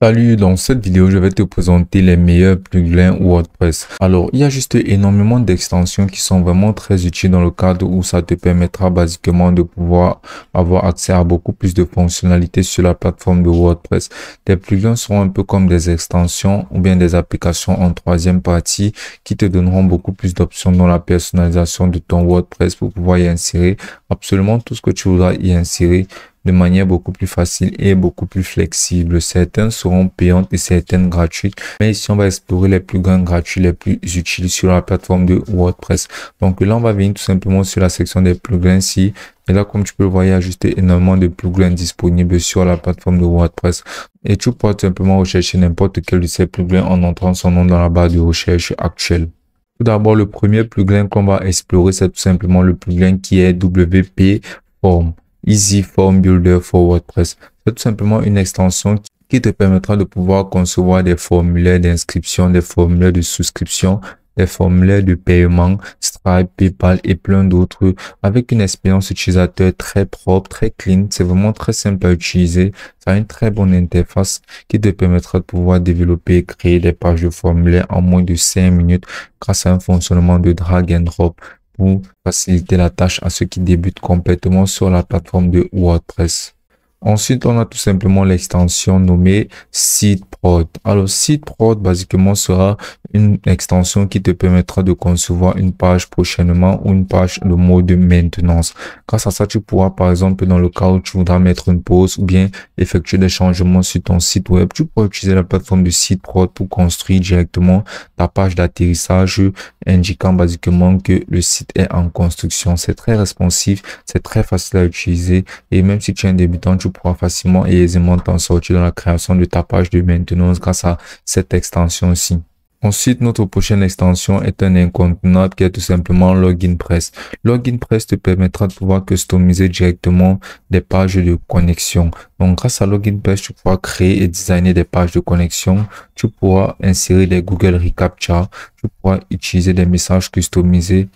Salut, dans cette vidéo, je vais te présenter les meilleurs plugins WordPress. Alors, il y a juste énormément d'extensions qui sont vraiment très utiles dans le cadre où ça te permettra basiquement de pouvoir avoir accès à beaucoup plus de fonctionnalités sur la plateforme de WordPress. Tes plugins seront un peu comme des extensions ou bien des applications en troisième partie qui te donneront beaucoup plus d'options dans la personnalisation de ton WordPress pour pouvoir y insérer absolument tout ce que tu voudras y insérer de manière beaucoup plus facile et beaucoup plus flexible. Certaines seront payantes et certaines gratuites. Mais ici, on va explorer les plugins gratuits les plus utiles sur la plateforme de WordPress. Donc là, on va venir tout simplement sur la section des plugins ici. Et là, comme tu peux le voir, il y a juste énormément de plugins disponibles sur la plateforme de WordPress. Et tu peux tout simplement rechercher n'importe quel de ces plugins en entrant son nom dans la barre de recherche actuelle. Tout d'abord, le premier plugin qu'on va explorer, c'est tout simplement le plugin qui est WP Form. Easy Form Builder for WordPress. C'est tout simplement une extension qui te permettra de pouvoir concevoir des formulaires d'inscription, des formulaires de souscription, des formulaires de paiement, Stripe, PayPal et plein d'autres avec une expérience utilisateur très propre, très clean. C'est vraiment très simple à utiliser. Ça a une très bonne interface qui te permettra de pouvoir développer et créer des pages de formulaires en moins de 5 minutes grâce à un fonctionnement de drag and drop pour faciliter la tâche à ceux qui débutent complètement sur la plateforme de WordPress. Ensuite, on a tout simplement l'extension nommée SeedProd. Alors, SeedProd, basiquement, sera une extension qui te permettra de concevoir une page prochainement ou une page de mode de maintenance. Grâce à ça, tu pourras, par exemple, dans le cas où tu voudras mettre une pause ou bien effectuer des changements sur ton site web, tu pourras utiliser la plateforme de SeedProd pour construire directement ta page d'atterrissage indiquant basiquement que le site est en construction. C'est très responsif, c'est très facile à utiliser et même si tu es un débutant, tu pourras facilement et aisément t'en sortir dans la création de ta page de maintenance grâce à cette extension-ci. Ensuite, notre prochaine extension est un incontournable qui est tout simplement LoginPress. LoginPress te permettra de pouvoir customiser directement des pages de connexion. Donc, grâce à LoginPress, tu pourras créer et designer des pages de connexion. Tu pourras insérer des Google reCAPTCHA. Tu pourras utiliser des messages customisés.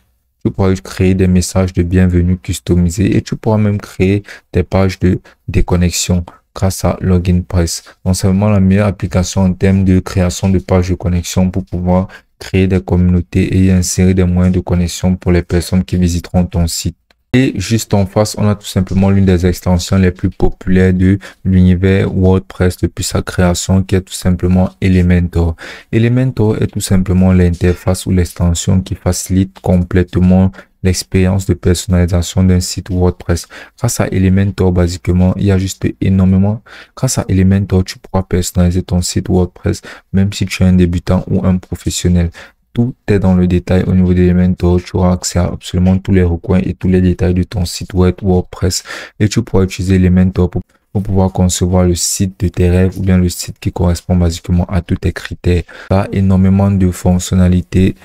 Tu pourras créer des messages de bienvenue customisés et tu pourras même créer des pages de déconnexion grâce à LoginPress. Donc, c'est vraiment la meilleure application en termes de création de pages de connexion pour pouvoir créer des communautés et y insérer des moyens de connexion pour les personnes qui visiteront ton site. Et juste en face, on a tout simplement l'une des extensions les plus populaires de l'univers WordPress depuis sa création, qui est tout simplement Elementor. Elementor est tout simplement l'interface ou l'extension qui facilite complètement l'expérience de personnalisation d'un site WordPress. Grâce à Elementor, basiquement, il y a juste énormément. Grâce à Elementor, tu pourras personnaliser ton site WordPress, même si tu es un débutant ou un professionnel. Tout est dans le détail au niveau d'Elementor. Tu auras accès à absolument tous les recoins et tous les détails de ton site web WordPress. Et tu pourras utiliser Elementor pour pouvoir concevoir le site de tes rêves ou bien le site qui correspond basiquement à tous tes critères. Ça a énormément de fonctionnalités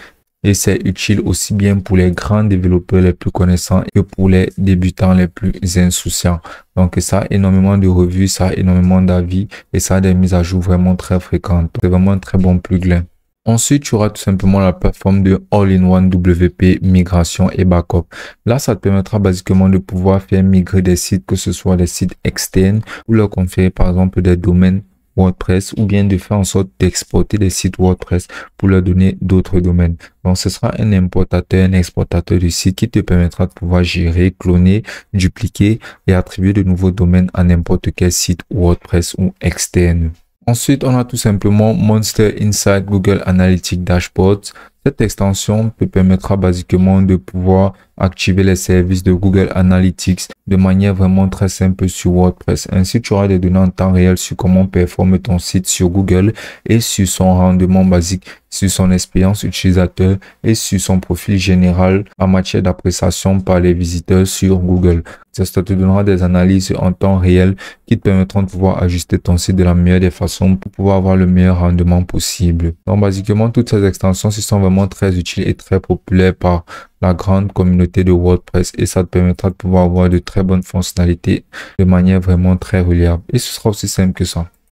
et c'est utile aussi bien pour les grands développeurs les plus connaissants que pour les débutants les plus insouciants. Donc ça a énormément de revues, ça a énormément d'avis et ça a des mises à jour vraiment très fréquentes. C'est vraiment un très bon plugin. Ensuite, tu auras tout simplement la plateforme de All-in-One WP Migration et Backup. Là, ça te permettra basiquement de pouvoir faire migrer des sites, que ce soit des sites externes ou leur conférer par exemple des domaines WordPress ou bien de faire en sorte d'exporter des sites WordPress pour leur donner d'autres domaines. Donc, ce sera un importateur, un exportateur de sites qui te permettra de pouvoir gérer, cloner, dupliquer et attribuer de nouveaux domaines à n'importe quel site WordPress ou externe. Ensuite, on a tout simplement Monster Insight Google Analytics Dashboard. Cette extension te permettra basiquement de pouvoir activer les services de Google Analytics de manière vraiment très simple sur WordPress. Ainsi, tu auras des données en temps réel sur comment performe ton site sur Google et sur son rendement basique, sur son expérience utilisateur et sur son profil général en matière d'appréciation par les visiteurs sur Google. Ça te donnera des analyses en temps réel qui te permettront de pouvoir ajuster ton site de la meilleure des façons pour pouvoir avoir le meilleur rendement possible. Donc, basiquement, toutes ces extensions sont vraiment très utiles et très populaires par la grande communauté de WordPress et ça te permettra de pouvoir avoir de très bonnes fonctionnalités de manière vraiment très reliable. Et ce sera aussi simple que ça.